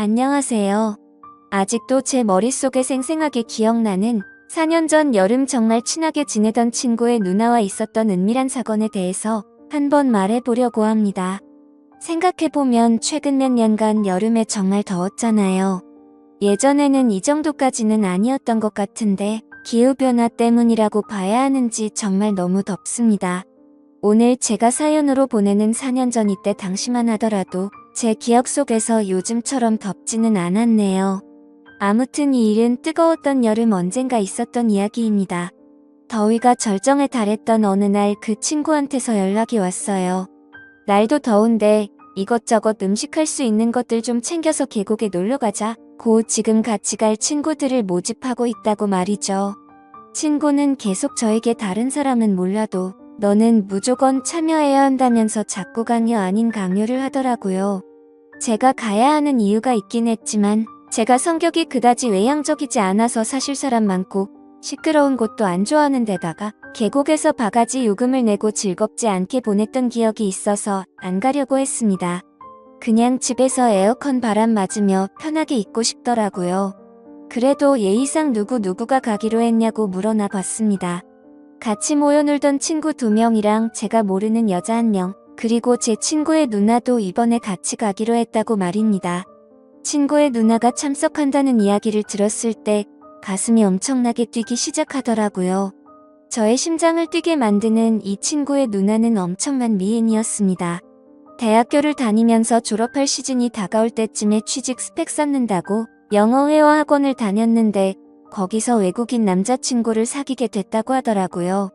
안녕하세요. 아직도 제 머릿속에 생생하게 기억나는 4년 전 여름 정말 친하게 지내던 친구의 누나와 있었던 은밀한 사건에 대해서 한번 말해보려고 합니다. 생각해보면 최근 몇 년간 여름에 정말 더웠잖아요. 예전에는 이 정도까지는 아니었던 것 같은데 기후변화 때문이라고 봐야 하는지 정말 너무 덥습니다. 오늘 제가 사연으로 보내는 4년 전 이때 당시만 하더라도 제 기억 속에서 요즘처럼 덥지는 않았네요. 아무튼 이 일은 뜨거웠던 여름 언젠가 있었던 이야기입니다. 더위가 절정에 달했던 어느 날 그 친구한테서 연락이 왔어요. 날도 더운데 이것저것 음식할 수 있는 것들 좀 챙겨서 계곡에 놀러가자. 고 지금 같이 갈 친구들을 모집하고 있다고 말이죠. 친구는 계속 저에게 다른 사람은 몰라도 너는 무조건 참여해야 한다면서 자꾸 강요 아닌 강요를 하더라고요. 제가 가야 하는 이유가 있긴 했지만 제가 성격이 그다지 외향적이지 않아서 사실 사람 많고 시끄러운 곳도 안 좋아하는 데다가 계곡에서 바가지 요금을 내고 즐겁지 않게 보냈던 기억이 있어서 안 가려고 했습니다. 그냥 집에서 에어컨 바람 맞으며 편하게 있고 싶더라고요. 그래도 예의상 누구가 가기로 했냐고 물어나 봤습니다. 같이 모여 놀던 친구 2명이랑 제가 모르는 여자 1명, 그리고 제 친구의 누나도 이번에 같이 가기로 했다고 말입니다. 친구의 누나가 참석한다는 이야기를 들었을 때 가슴이 엄청나게 뛰기 시작하더라고요. 저의 심장을 뛰게 만드는 이 친구의 누나는 엄청난 미인이었습니다. 대학교를 다니면서 졸업할 시즌이 다가올 때쯤에 취직 스펙 쌓는다고 영어회화 학원을 다녔는데 거기서 외국인 남자친구를 사귀게 됐다고 하더라고요.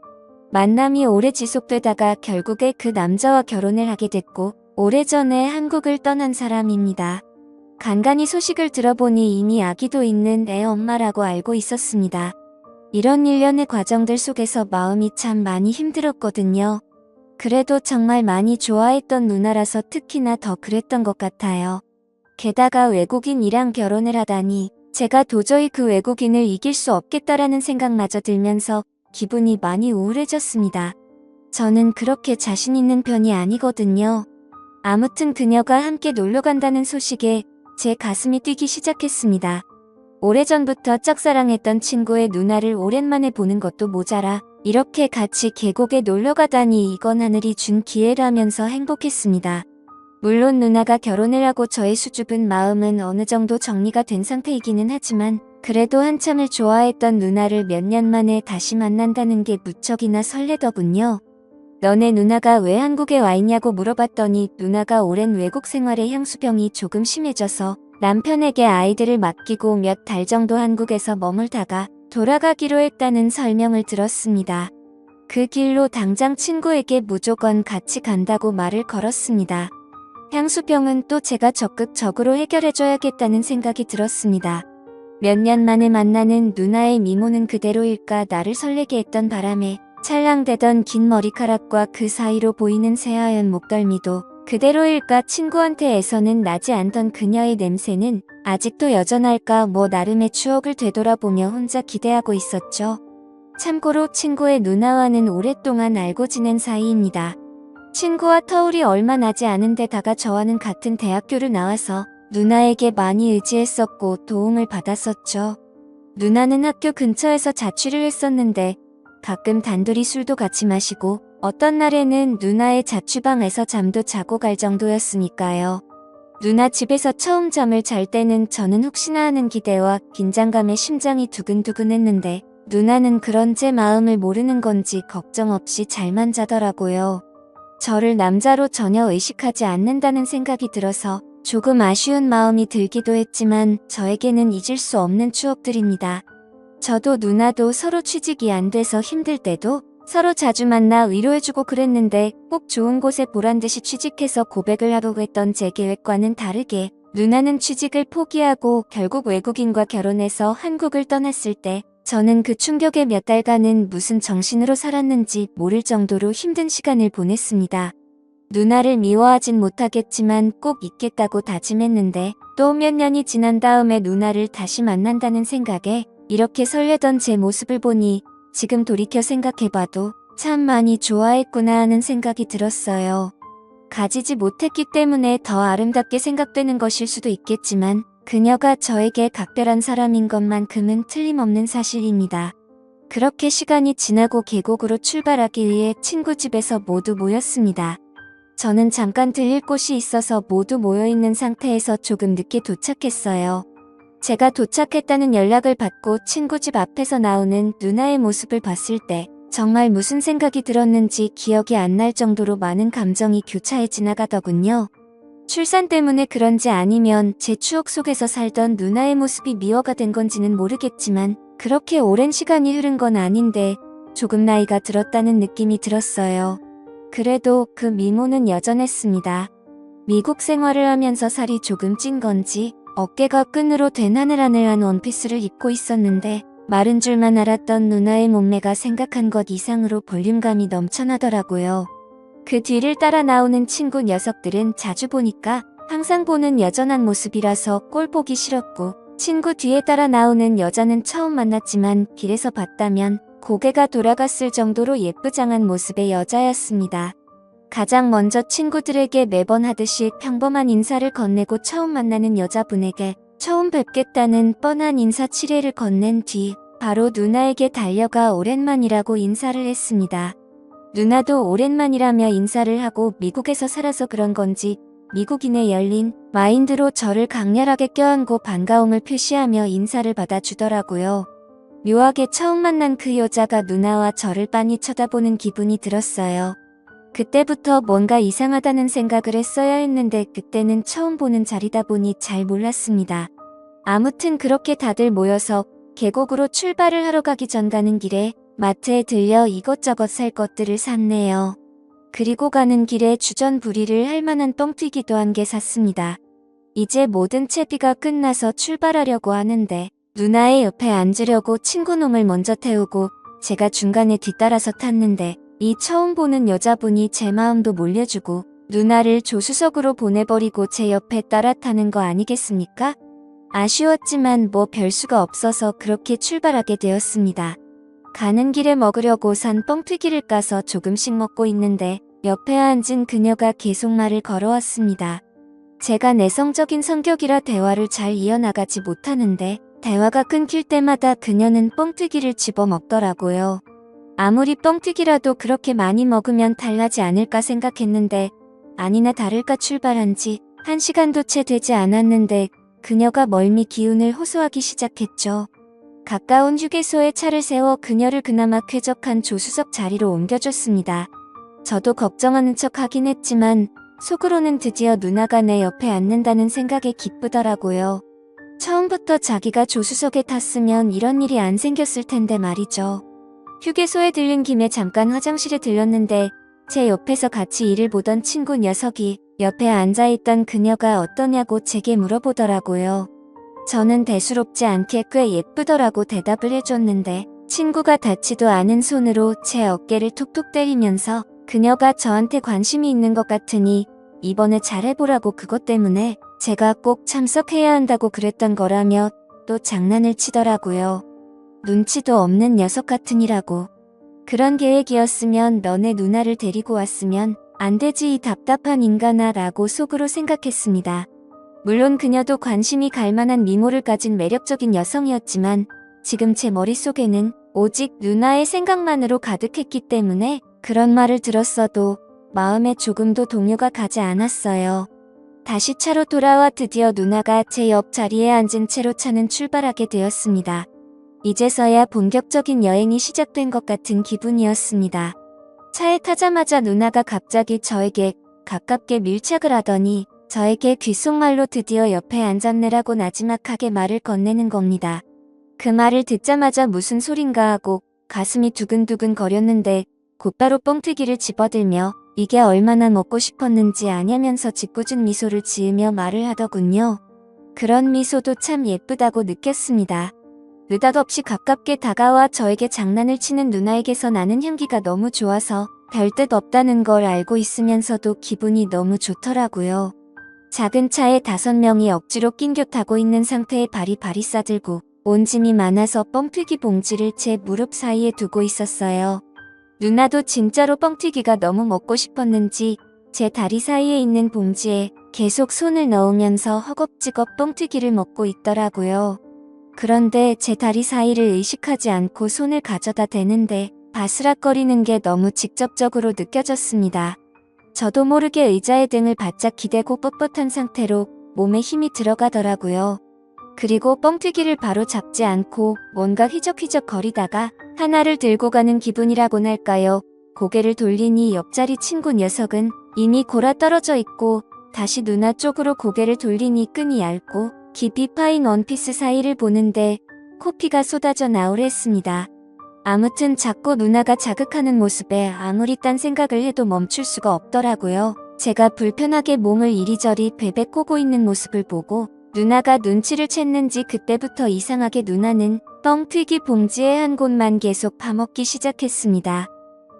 만남이 오래 지속되다가 결국에 그 남자와 결혼을 하게 됐고 오래전에 한국을 떠난 사람입니다. 간간히 소식을 들어보니 이미 아기도 있는 애 엄마라고 알고 있었습니다. 이런 일련의 과정들 속에서 마음이 참 많이 힘들었거든요. 그래도 정말 많이 좋아했던 누나라서 특히나 더 그랬던 것 같아요. 게다가 외국인이랑 결혼을 하다니 제가 도저히 그 외국인을 이길 수 없겠다라는 생각마저 들면서 기분이 많이 우울해졌습니다. 저는 그렇게 자신 있는 편이 아니거든요. 아무튼 그녀가 함께 놀러 간다는 소식에 제 가슴이 뛰기 시작했습니다. 오래전부터 짝사랑했던 친구의 누나를 오랜만에 보는 것도 모자라 이렇게 같이 계곡에 놀러 가다니 이건 하늘이 준 기회라면서 행복했습니다. 물론 누나가 결혼을 하고 저의 수줍은 마음은 어느 정도 정리가 된 상태이기는 하지만 그래도 한참을 좋아했던 누나를 몇 년 만에 다시 만난다는 게 무척이나 설레더군요. 너네 누나가 왜 한국에 와 있냐고 물어봤더니 누나가 오랜 외국 생활에 향수병이 조금 심해져서 남편에게 아이들을 맡기고 몇 달 정도 한국에서 머물다가 돌아가기로 했다는 설명을 들었습니다. 그 길로 당장 친구에게 무조건 같이 간다고 말을 걸었습니다. 향수병은 또 제가 적극적으로 해결해줘야겠다는 생각이 들었습니다. 몇 년 만에 만나는 누나의 미모는 그대로일까 나를 설레게 했던 바람에 찰랑대던 긴 머리카락과 그 사이로 보이는 새하얀 목덜미도 그대로일까 친구한테 애서는 나지 않던 그녀의 냄새는 아직도 여전할까 나름의 추억을 되돌아보며 혼자 기대하고 있었죠. 참고로 친구의 누나와는 오랫동안 알고 지낸 사이입니다. 친구와 터울이 얼마 나지 않은 데다가 저와는 같은 대학교를 나와서 누나에게 많이 의지했었고 도움을 받았었죠. 누나는 학교 근처에서 자취를 했었는데 가끔 단둘이 술도 같이 마시고 어떤 날에는 누나의 자취방에서 잠도 자고 갈 정도였으니까요. 누나 집에서 처음 잠을 잘 때는 저는 혹시나 하는 기대와 긴장감에 심장이 두근두근했는데 누나는 그런 제 마음을 모르는 건지 걱정 없이 잘만 자더라고요. 저를 남자로 전혀 의식하지 않는다는 생각이 들어서 조금 아쉬운 마음이 들기도 했지만 저에게는 잊을 수 없는 추억들입니다. 저도 누나도 서로 취직이 안 돼서 힘들 때도 서로 자주 만나 위로해주고 그랬는데 꼭 좋은 곳에 보란듯이 취직해서 고백을 하려고 했던 제 계획과는 다르게 누나는 취직을 포기하고 결국 외국인과 결혼해서 한국을 떠났을 때 저는 그 충격에 몇 달간은 무슨 정신으로 살았는지 모를 정도로 힘든 시간을 보냈습니다. 누나를 미워하진 못하겠지만 꼭 잊겠다고 다짐했는데 또 몇 년이 지난 다음에 누나를 다시 만난다는 생각에 이렇게 설레던 제 모습을 보니 지금 돌이켜 생각해봐도 참 많이 좋아했구나 하는 생각이 들었어요. 가지지 못했기 때문에 더 아름답게 생각되는 것일 수도 있겠지만 그녀가 저에게 각별한 사람인 것만큼은 틀림없는 사실입니다. 그렇게 시간이 지나고 계곡으로 출발하기 위해 친구 집에서 모두 모였습니다. 저는 잠깐 들릴 곳이 있어서 모두 모여있는 상태에서 조금 늦게 도착했어요. 제가 도착했다는 연락을 받고 친구 집 앞에서 나오는 누나의 모습을 봤을 때 정말 무슨 생각이 들었는지 기억이 안 날 정도로 많은 감정이 교차해 지나가더군요. 출산 때문에 그런지 아니면 제 추억 속에서 살던 누나의 모습이 미워가 된 건지는 모르겠지만 그렇게 오랜 시간이 흐른 건 아닌데 조금 나이가 들었다는 느낌이 들었어요. 그래도 그 미모는 여전했습니다. 미국 생활을 하면서 살이 조금 찐 건지 어깨가 끈으로 된 하늘하늘한 원피스를 입고 있었는데 마른 줄만 알았던 누나의 몸매가 생각한 것 이상으로 볼륨감이 넘쳐나더라고요. 그 뒤를 따라 나오는 친구 녀석들은 자주 보니까 항상 보는 여전한 모습이라서 꼴 보기 싫었고 친구 뒤에 따라 나오는 여자는 처음 만났지만 길에서 봤다면 고개가 돌아갔을 정도로 예쁘장한 모습의 여자였습니다. 가장 먼저 친구들에게 매번 하듯이 평범한 인사를 건네고 처음 만나는 여자분에게 처음 뵙겠다는 뻔한 인사 치레를 건넨 뒤 바로 누나에게 달려가 오랜만이라고 인사를 했습니다. 누나도 오랜만이라며 인사를 하고 미국에서 살아서 그런 건지 미국인의 열린 마인드로 저를 강렬하게 껴안고 반가움을 표시하며 인사를 받아주더라고요. 묘하게 처음 만난 그 여자가 누나와 저를 빤히 쳐다보는 기분이 들었어요. 그때부터 뭔가 이상하다는 생각을 했어야 했는데 그때는 처음 보는 자리다 보니 잘 몰랐습니다. 아무튼 그렇게 다들 모여서 계곡으로 출발을 하러 가기 전 가는 길에 마트에 들려 이것저것 살 것들을 샀네요. 그리고 가는 길에 주전부리를 할 만한 뻥튀기도 한 개 샀습니다. 이제 모든 채비가 끝나서 출발하려고 하는데 누나의 옆에 앉으려고 친구놈을 먼저 태우고 제가 중간에 뒤따라서 탔는데 이 처음 보는 여자분이 제 마음도 몰려주고 누나를 조수석으로 보내버리고 제 옆에 따라 타는 거 아니겠습니까? 아쉬웠지만 뭐 별수가 없어서 그렇게 출발하게 되었습니다. 가는 길에 먹으려고 산 뻥튀기를 까서 조금씩 먹고 있는데 옆에 앉은 그녀가 계속 말을 걸어왔습니다. 제가 내성적인 성격이라 대화를 잘 이어나가지 못하는데 대화가 끊길 때마다 그녀는 뻥튀기를 집어 먹더라고요. 아무리 뻥튀기라도 그렇게 많이 먹으면 탈나지 않을까 생각했는데 아니나 다를까 출발한 지 1시간도 채 되지 않았는데 그녀가 멀미 기운을 호소하기 시작했죠. 가까운 휴게소에 차를 세워 그녀를 그나마 쾌적한 조수석 자리로 옮겨줬습니다. 저도 걱정하는 척 하긴 했지만 속으로는 드디어 누나가 내 옆에 앉는다는 생각에 기쁘더라고요. 처음부터 자기가 조수석에 탔으면 이런 일이 안 생겼을 텐데 말이죠. 휴게소에 들른 김에 잠깐 화장실에 들렀는데 제 옆에서 같이 일을 보던 친구 녀석이 옆에 앉아있던 그녀가 어떠냐고 제게 물어보더라고요. 저는 대수롭지 않게 꽤 예쁘더라고 대답을 해줬는데 친구가 닿지도 않은 손으로 제 어깨를 톡톡 때리면서 그녀가 저한테 관심이 있는 것 같으니 이번에 잘해보라고 그것 때문에 제가 꼭 참석해야 한다고 그랬던 거라며 또 장난을 치더라고요. 눈치도 없는 녀석 같으니라고. 그런 계획이었으면 너네 누나를 데리고 왔으면 안 되지 이 답답한 인간아 라고 속으로 생각했습니다. 물론 그녀도 관심이 갈 만한 미모를 가진 매력적인 여성이었지만 지금 제 머릿속에는 오직 누나의 생각만으로 가득했기 때문에 그런 말을 들었어도 마음에 조금도 동요가 가지 않았어요. 다시 차로 돌아와 드디어 누나가 제 옆 자리에 앉은 채로 차는 출발하게 되었습니다. 이제서야 본격적인 여행이 시작된 것 같은 기분이었습니다. 차에 타자마자 누나가 갑자기 저에게 가깝게 밀착을 하더니 저에게 귓속말로 드디어 옆에 앉았네라고 나지막하게 말을 건네는 겁니다. 그 말을 듣자마자 무슨 소린가 하고 가슴이 두근두근 거렸는데 곧바로 뻥튀기를 집어들며 이게 얼마나 먹고 싶었는지 아냐면서 짓궂은 미소를 지으며 말을 하더군요. 그런 미소도 참 예쁘다고 느꼈습니다. 느닷없이 가깝게 다가와 저에게 장난을 치는 누나에게서 나는 향기가 너무 좋아서 별뜻 없다는 걸 알고 있으면서도 기분이 너무 좋더라고요. 작은 차에 5명이 억지로 낑겨 타고 있는 상태에 발이 싸들고 온 짐이 많아서 뻥튀기 봉지를 제 무릎 사이에 두고 있었어요. 누나도 진짜로 뻥튀기가 너무 먹고 싶었는지 제 다리 사이에 있는 봉지에 계속 손을 넣으면서 허겁지겁 뻥튀기를 먹고 있더라고요. 그런데 제 다리 사이를 의식하지 않고 손을 가져다 대는데 바스락거리는 게 너무 직접적으로 느껴졌습니다. 저도 모르게 의자에 등을 바짝 기대고 뻣뻣한 상태로 몸에 힘이 들어가더라고요. 그리고 뻥튀기를 바로 잡지 않고 뭔가 휘적휘적 거리다가 하나를 들고 가는 기분이라고나 할까요? 고개를 돌리니 옆자리 친구 녀석은 이미 골아 떨어져 있고 다시 누나 쪽으로 고개를 돌리니 끈이 얇고 깊이 파인 원피스 사이를 보는데 코피가 쏟아져 나오랬습니다. 아무튼 자꾸 누나가 자극하는 모습에 아무리 딴 생각을 해도 멈출 수가 없더라고요. 제가 불편하게 몸을 이리저리 베베 꼬고 있는 모습을 보고 누나가 눈치를 챘는지 그때부터 이상하게 누나는 뻥튀기 봉지의 한 곳만 계속 파먹기 시작했습니다.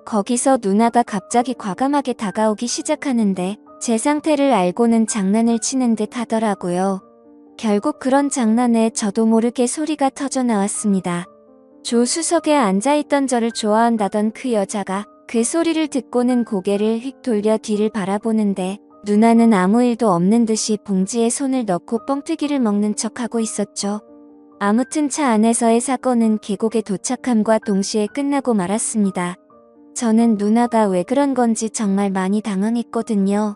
거기서 누나가 갑자기 과감하게 다가오기 시작하는데 제 상태를 알고는 장난을 치는 듯 하더라고요. 결국 그런 장난에 저도 모르게 소리가 터져 나왔습니다. 조수석에 앉아있던 저를 좋아한다던 그 여자가 그 소리를 듣고는 고개를 휙 돌려 뒤를 바라보는데 누나는 아무 일도 없는 듯이 봉지에 손을 넣고 뻥튀기를 먹는 척하고 있었죠. 아무튼 차 안에서의 사건은 계곡에 도착함과 동시에 끝나고 말았습니다. 저는 누나가 왜 그런 건지 정말 많이 당황했거든요.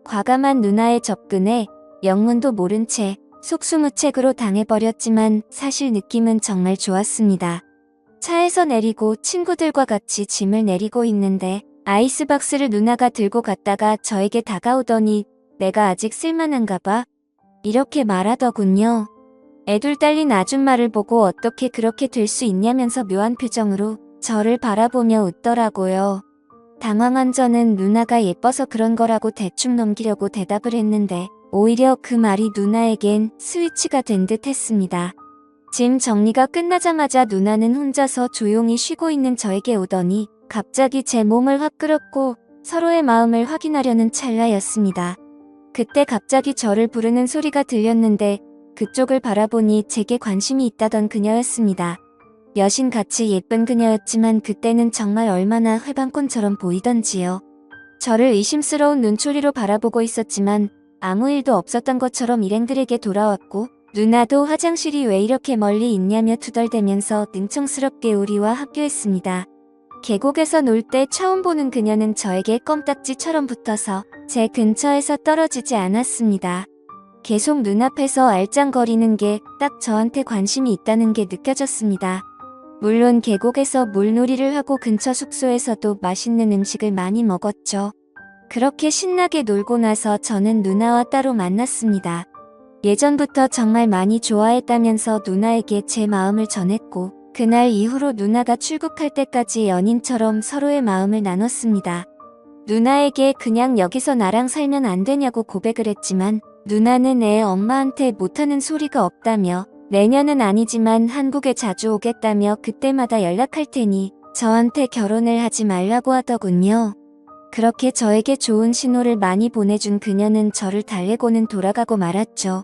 과감한 누나의 접근에 영문도 모른 채 속수무책으로 당해버렸지만 사실 느낌은 정말 좋았습니다. 차에서 내리고 친구들과 같이 짐을 내리고 있는데 아이스박스를 누나가 들고 갔다가 저에게 다가오더니 내가 아직 쓸만한가 봐? 이렇게 말하더군요. 애둘 딸린 아줌마를 보고 어떻게 그렇게 될 수 있냐면서 묘한 표정으로 저를 바라보며 웃더라고요. 당황한 저는 누나가 예뻐서 그런 거라고 대충 넘기려고 대답을 했는데 오히려 그 말이 누나에겐 스위치가 된 듯 했습니다. 짐 정리가 끝나자마자 누나는 혼자서 조용히 쉬고 있는 저에게 오더니 갑자기 제 몸을 확 끌었고 서로의 마음을 확인하려는 찰나였습니다. 그때 갑자기 저를 부르는 소리가 들렸는데 그쪽을 바라보니 제게 관심이 있다던 그녀였습니다. 여신같이 예쁜 그녀였지만 그때는 정말 얼마나 회방꾼처럼 보이던지요. 저를 의심스러운 눈초리로 바라보고 있었지만 아무 일도 없었던 것처럼 일행들에게 돌아왔고 누나도 화장실이 왜 이렇게 멀리 있냐며 투덜대면서 능청스럽게 우리와 합류했습니다. 계곡에서 놀 때 처음 보는 그녀는 저에게 껌딱지처럼 붙어서 제 근처에서 떨어지지 않았습니다. 계속 눈앞에서 알짱거리는 게 딱 저한테 관심이 있다는 게 느껴졌습니다. 물론 계곡에서 물놀이를 하고 근처 숙소에서도 맛있는 음식을 많이 먹었죠. 그렇게 신나게 놀고 나서 저는 누나와 따로 만났습니다. 예전부터 정말 많이 좋아했다면서 누나에게 제 마음을 전했고 그날 이후로 누나가 출국할 때까지 연인처럼 서로의 마음을 나눴습니다. 누나에게 그냥 여기서 나랑 살면 안 되냐고 고백을 했지만 누나는 애 엄마한테 못하는 소리가 없다며 내년은 아니지만 한국에 자주 오겠다며 그때마다 연락할 테니 저한테 결혼을 하지 말라고 하더군요. 그렇게 저에게 좋은 신호를 많이 보내준 그녀는 저를 달래고는 돌아가고 말았죠.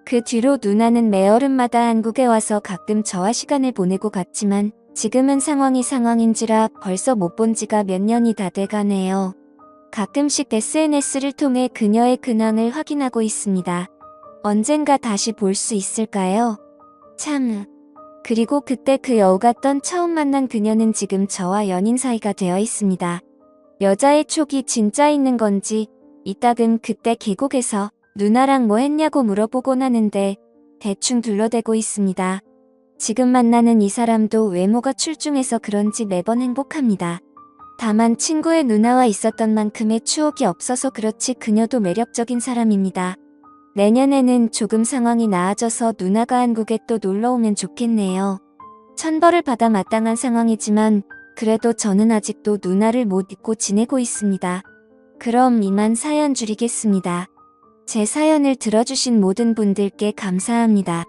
그 뒤로 누나는 매 여름마다 한국에 와서 가끔 저와 시간을 보내고 갔지만 지금은 상황이 상황인지라 벌써 못 본 지가 몇 년이 다 돼가네요. 가끔씩 SNS를 통해 그녀의 근황을 확인하고 있습니다. 언젠가 다시 볼 수 있을까요? 참. 그리고 그때 그 여우 같던 처음 만난 그녀는 지금 저와 연인 사이가 되어 있습니다. 여자의 촉이 진짜 있는 건지 이따금 그때 계곡에서 누나랑 뭐 했냐고 물어보곤 하는데 대충 둘러대고 있습니다. 지금 만나는 이 사람도 외모가 출중해서 그런지 매번 행복합니다. 다만 친구의 누나와 있었던 만큼의 추억이 없어서 그렇지 그녀도 매력적인 사람입니다. 내년에는 조금 상황이 나아져서 누나가 한국에 또 놀러오면 좋겠네요. 천벌을 받아 마땅한 상황이지만 그래도 저는 아직도 누나를 못 잊고 지내고 있습니다. 그럼 이만 사연 줄이겠습니다. 제 사연을 들어주신 모든 분들께 감사합니다.